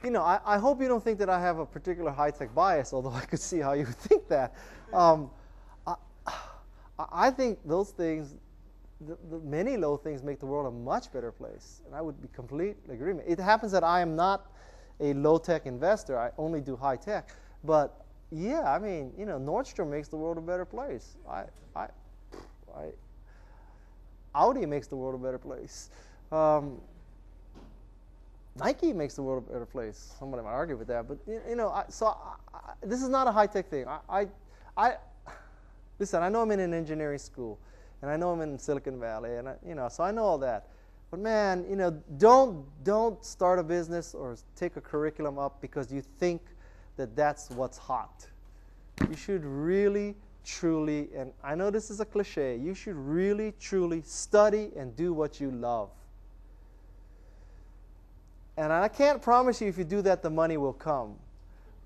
I hope you don't think that I have a particular high-tech bias, although I could see how you would think that. I, I think those things, the many low things make the world a much better place, and I would be completely agreement. It happens that I am not a low-tech investor. I only do high-tech. But yeah, I mean, Nordstrom makes the world a better place. Audi makes the world a better place. Nike makes the world a better place. Somebody might argue with that, but this is not a high-tech thing. Listen, I know I'm in an engineering school, and I know I'm in Silicon Valley, and so I know all that. But man, don't start a business or take a curriculum up because you think that that's what's hot. You should really, truly, and I know this is a cliche, you should really, truly study and do what you love. And I can't promise you if you do that, the money will come.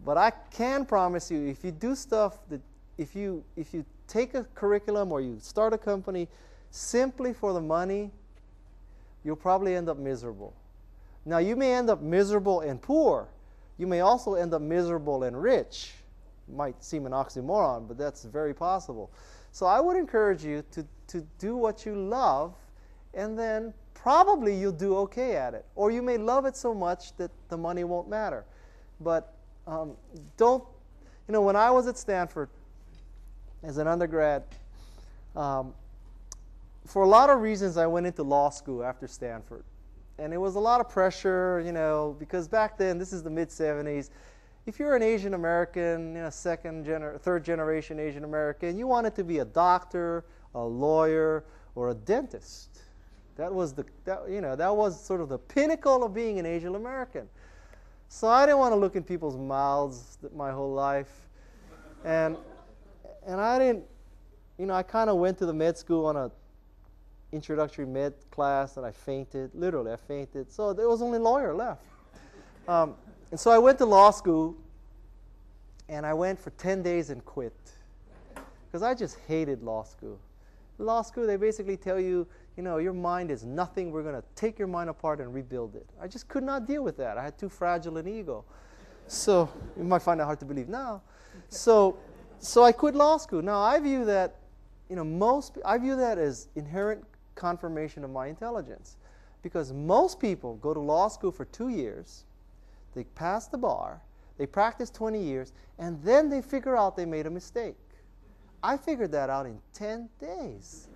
But I can promise you, if you do stuff that, if you take a curriculum or you start a company simply for the money, you'll probably end up miserable. Now, you may end up miserable and poor. You may also end up miserable and rich. It might seem an oxymoron, but that's very possible. So I would encourage you to do what you love, and then probably you'll do okay at it. Or you may love it so much that the money won't matter. But when I was at Stanford as an undergrad, for a lot of reasons I went into law school after Stanford. And it was a lot of pressure, because back then, this is the mid-'70s, if you're an Asian American, third generation Asian American, you wanted to be a doctor, a lawyer, or a dentist. That was sort of the pinnacle of being an Asian American. So I didn't want to look in people's mouths my whole life. And I didn't, I kind of went to the med school on a introductory med class, and I fainted. Literally, I fainted. So there was only lawyer left. And so I went to law school, and I went for 10 days and quit. Because I just hated law school. Law school, they basically tell you, your mind is nothing. We're going to take your mind apart and rebuild it. I just could not deal with that. I had too fragile an ego. So you might find that hard to believe now. So I quit law school. Now, I view that, I view that as inherent confirmation of my intelligence. Because most people go to law school for 2 years, they pass the bar, they practice 20 years, and then they figure out they made a mistake. I figured that out in 10 days.